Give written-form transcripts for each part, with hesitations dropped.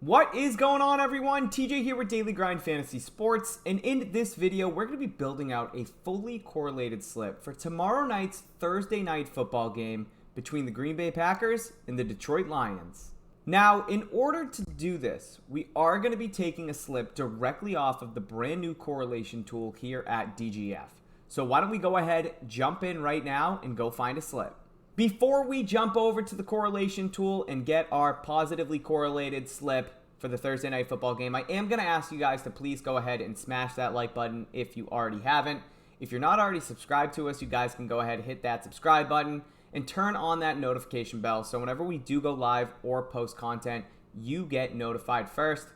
What is going on, everyone? TJ here with Daily Grind Fantasy Sports, and in this video we're going to be building out a fully correlated slip for tomorrow night's Thursday night football game between the Green Bay Packers and the Detroit Lions. Now, in order to do this, we are going to be taking a slip directly off of the brand new correlation tool here at DGF. So why don't we go ahead, jump in right now, and go find a slip. Before we jump over to the correlation tool and get our positively correlated slip for the Thursday night football game, I am going to ask you guys to please go ahead and smash that like button if you already haven't. If you're not already subscribed to us, you guys can go ahead and hit that subscribe button and turn on that notification bell so whenever we do go live or post content, you get notified first.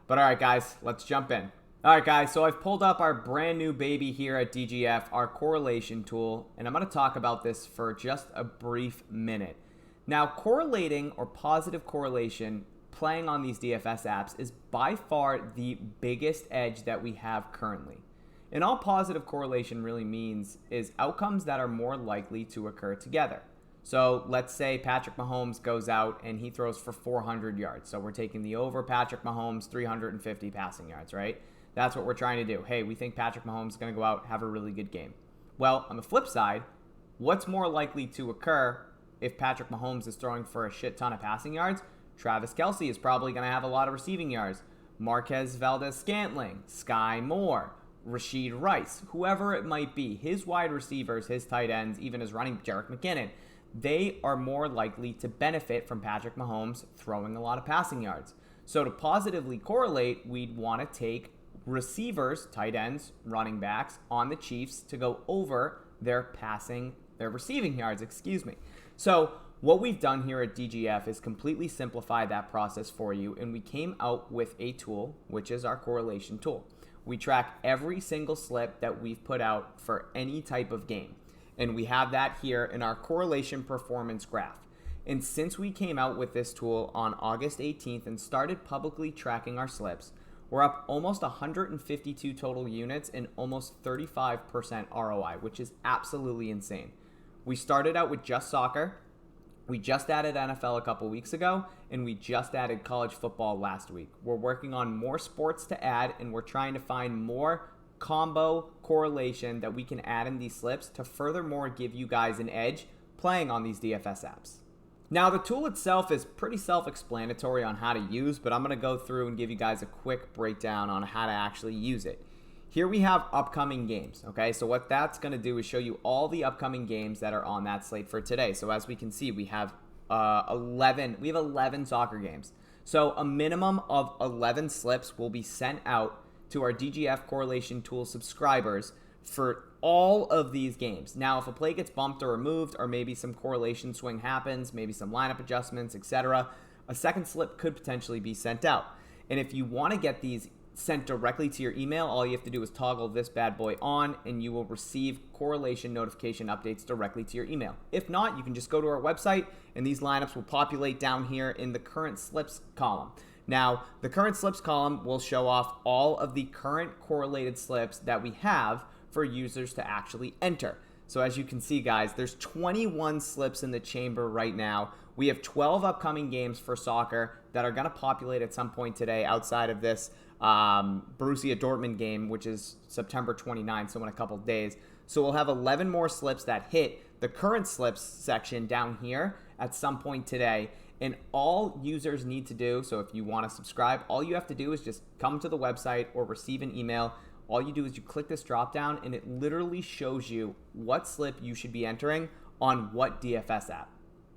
But all right, guys, let's jump in. All right, guys, so I've pulled up our brand new baby here at DGF, our correlation tool, and I'm going to talk about this for just a brief minute. Now, correlating or positive correlation playing on these DFS apps is by far the biggest edge that we have currently. And all positive correlation really means is outcomes that are more likely to occur together. So let's say Patrick Mahomes goes out and he throws for 400 yards. So we're taking the over Patrick Mahomes 350 passing yards, right? That's what we're trying to do. Hey, we think Patrick Mahomes is going to go out, have a really good game. Well, on the flip side, what's more likely to occur if Patrick Mahomes is throwing for a shit ton of passing yards? Travis Kelce is probably going to have a lot of receiving yards. Marquez Valdez-Scantling, Sky Moore, Rashid Rice, whoever it might be, his wide receivers, his tight ends, even his running Jerick McKinnon, they are more likely to benefit from Patrick Mahomes throwing a lot of passing yards. So to positively correlate, we'd want to take receivers, tight ends, running backs on the Chiefs to go over their receiving yards, So what we've done here at DGF is completely simplify that process for you, and we came out with a tool, which is our correlation tool. We track every single slip that we've put out for any type of game, and we have that here in our correlation performance graph. And since we came out with this tool on August 18th and started publicly tracking our slips, we're up almost 152 total units and almost 35% ROI, which is absolutely insane. We started out with just soccer. We just added NFL a couple weeks ago, and we just added college football last week. We're working on more sports to add, and we're trying to find more combo correlation that we can add in these slips to furthermore give you guys an edge playing on these DFS apps. Now, the tool itself is pretty self-explanatory on how to use, but I'm going to go through and give you guys a quick breakdown on how to actually use it. Here we have upcoming games, okay? So what that's going to do is show you all the upcoming games that are on that slate for today. So as we can see, we have 11 soccer games. So a minimum of 11 slips will be sent out to our DGF correlation tool subscribers for all of these games. Now, if a play gets bumped or removed, or maybe some correlation swing happens, maybe some lineup adjustments, etc., a second slip could potentially be sent out. And if you want to get these sent directly to your email, all you have to do is toggle this bad boy on, and you will receive correlation notification updates directly to your email. If not, you can just go to our website, and these lineups will populate down here in the current slips column. Now, the current slips column will show off all of the current correlated slips that we have for users to actually enter. So as you can see, guys, there's 21 slips in the chamber right now. We have 12 upcoming games for soccer that are going to populate at some point today outside of this Borussia Dortmund game, which is September 29th, so in a couple days. So we'll have 11 more slips that hit the current slips section down here at some point today. And all users need to do, so if you want to subscribe, all you have to do is just come to the website or receive an email. All you do is you click this drop down, and it literally shows you what slip you should be entering on what DFS app.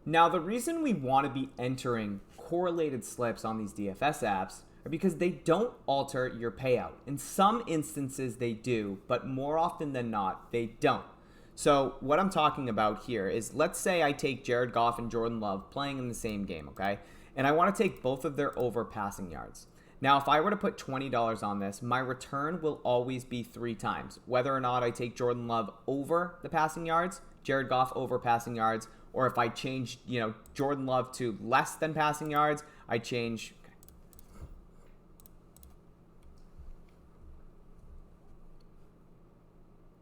Now, the reason we want to be entering correlated slips on these DFS apps are because they don't alter your payout. In some instances, they do, but more often than not, they don't. So what I'm talking about here is, let's say I take Jared Goff and Jordan Love playing in the same game, okay? And I want to take both of their over passing yards. Now, if I were to put $20 on this, my return will always be 3 times. Whether or not I take Jordan Love over the passing yards, Jared Goff over passing yards, or if I change, Jordan Love to less than passing yards, I change.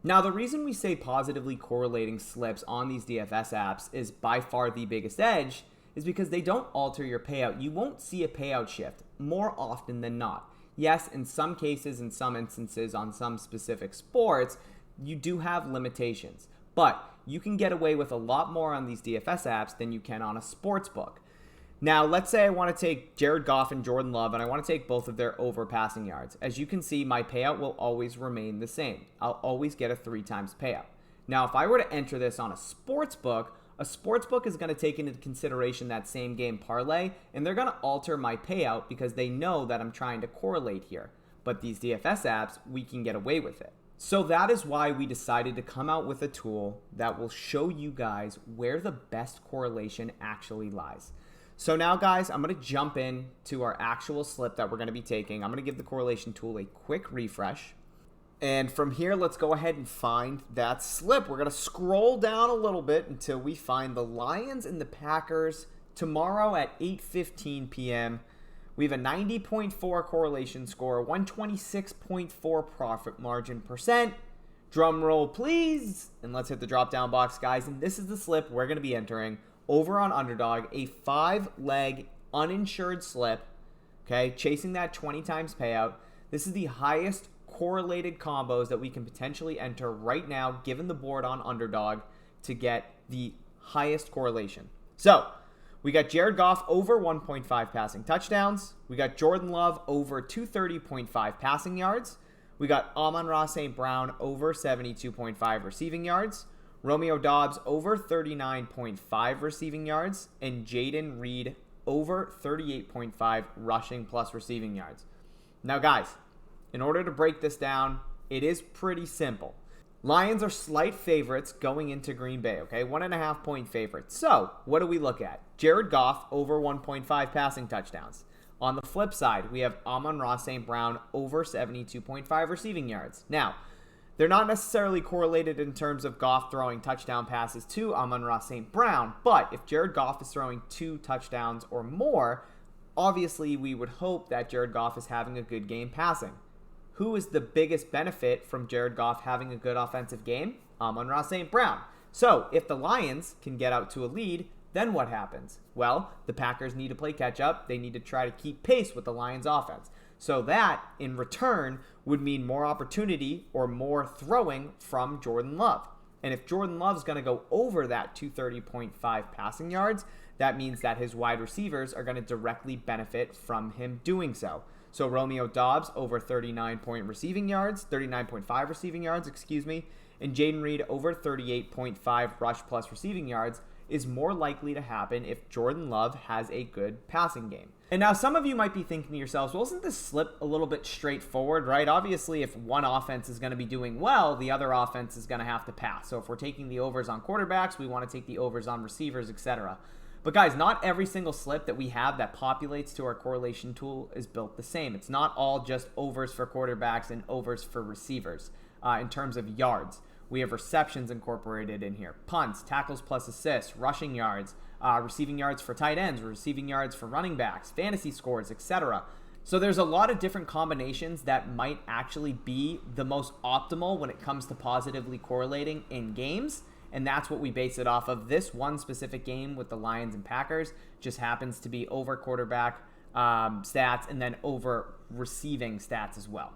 Now, the reason we say positively correlating slips on these DFS apps is by far the biggest edge is because they don't alter your payout. You won't see a payout shift more often than not. Yes, in some cases, in some instances, on some specific sports, you do have limitations. But you can get away with a lot more on these DFS apps than you can on a sports book. Now, let's say I want to take Jared Goff and Jordan Love, and I want to take both of their over passing yards. As you can see, my payout will always remain the same. I'll always get a 3 times payout. Now, if I were to enter this on a sports book is going to take into consideration that same game parlay, and they're going to alter my payout because they know that I'm trying to correlate here. But these DFS apps, we can get away with it. So that is why we decided to come out with a tool that will show you guys where the best correlation actually lies. So now, guys, I'm going to jump in to our actual slip that we're going to be taking. I'm going to give the correlation tool a quick refresh. And from here, let's go ahead and find that slip. We're going to scroll down a little bit until we find the Lions and the Packers tomorrow at 8:15 p.m. We have a 90.4 correlation score, 126.4 profit margin percent. Drum roll, please. And let's hit the drop-down box, guys. And this is the slip we're going to be entering over on Underdog, a 5-leg uninsured slip, okay, chasing that 20 times payout. This is the highest correlated combos that we can potentially enter right now, given the board on Underdog, to get the highest correlation. So we got Jared Goff over 1.5 passing touchdowns. We got Jordan Love over 230.5 passing yards. We got Amon-Ra St. Brown over 72.5 receiving yards. Romeo Doubs over 39.5 receiving yards. And Jaden Reed over 38.5 rushing plus receiving yards. Now, guys, in order to break this down, it is pretty simple. Lions are slight favorites going into Green Bay, okay? 1.5 point favorites. So, what do we look at? Jared Goff over 1.5 passing touchdowns. On the flip side, we have Amon-Ra St. Brown over 72.5 receiving yards. Now, they're not necessarily correlated in terms of Goff throwing touchdown passes to Amon-Ra St. Brown, but if Jared Goff is throwing 2 touchdowns or more, obviously we would hope that Jared Goff is having a good game passing. Who is the biggest benefit from Jared Goff having a good offensive game? Amon-Ra St. Brown. So if the Lions can get out to a lead, then what happens? Well, the Packers need to play catch up. They need to try to keep pace with the Lions offense. So that, in return, would mean more opportunity or more throwing from Jordan Love. And if Jordan Love's going to go over that 230.5 passing yards, that means that his wide receivers are going to directly benefit from him doing so. So Romeo Doubs over 39.5 receiving yards, and Jaden Reed over 38.5 rush plus receiving yards is more likely to happen if Jordan Love has a good passing game. And now some of you might be thinking to yourselves, well, isn't this slip a little bit straightforward, right? Obviously, if one offense is going to be doing well, the other offense is going to have to pass. So if we're taking the overs on quarterbacks, we want to take the overs on receivers, etc. But guys, not every single slip that we have that populates to our correlation tool is built the same. It's not all just overs for quarterbacks and overs for receivers in terms of yards. We have receptions incorporated in here, punts, tackles plus assists, rushing yards, receiving yards for tight ends, receiving yards for running backs, fantasy scores, etc. So there's a lot of different combinations that might actually be the most optimal when it comes to positively correlating in games. And that's what we base it off of. This one specific game with the Lions and Packers just happens to be over quarterback stats and then over receiving stats as well.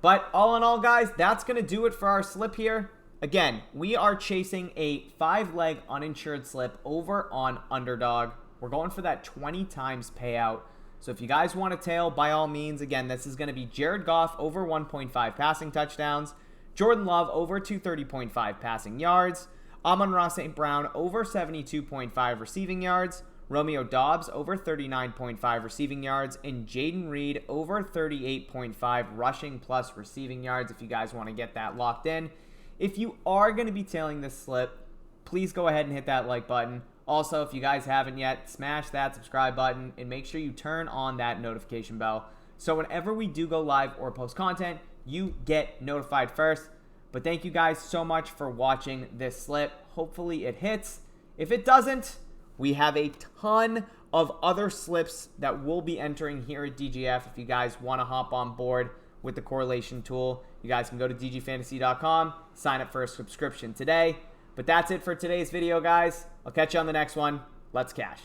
But all in all, guys, that's going to do it for our slip here. Again, we are chasing a 5-leg uninsured slip over on Underdog. We're going for that 20 times payout. So if you guys want to tail, by all means, again, this is going to be Jared Goff over 1.5 passing touchdowns, Jordan Love over 230.5 passing yards, Amon-Ra St. Brown over 72.5 receiving yards, Romeo Doubs over 39.5 receiving yards, and Jaden Reed over 38.5 rushing plus receiving yards if you guys want to get that locked in. If you are going to be tailing this slip, please go ahead and hit that like button. Also, if you guys haven't yet, smash that subscribe button and make sure you turn on that notification bell so whenever we do go live or post content, you get notified first. But thank you guys so much for watching this slip. Hopefully it hits. If it doesn't, we have a ton of other slips that we'll be entering here at DGF. If you guys want to hop on board with the correlation tool, you guys can go to DGFantasy.com, sign up for a subscription today. But that's it for today's video, guys. I'll catch you on the next one. Let's cash.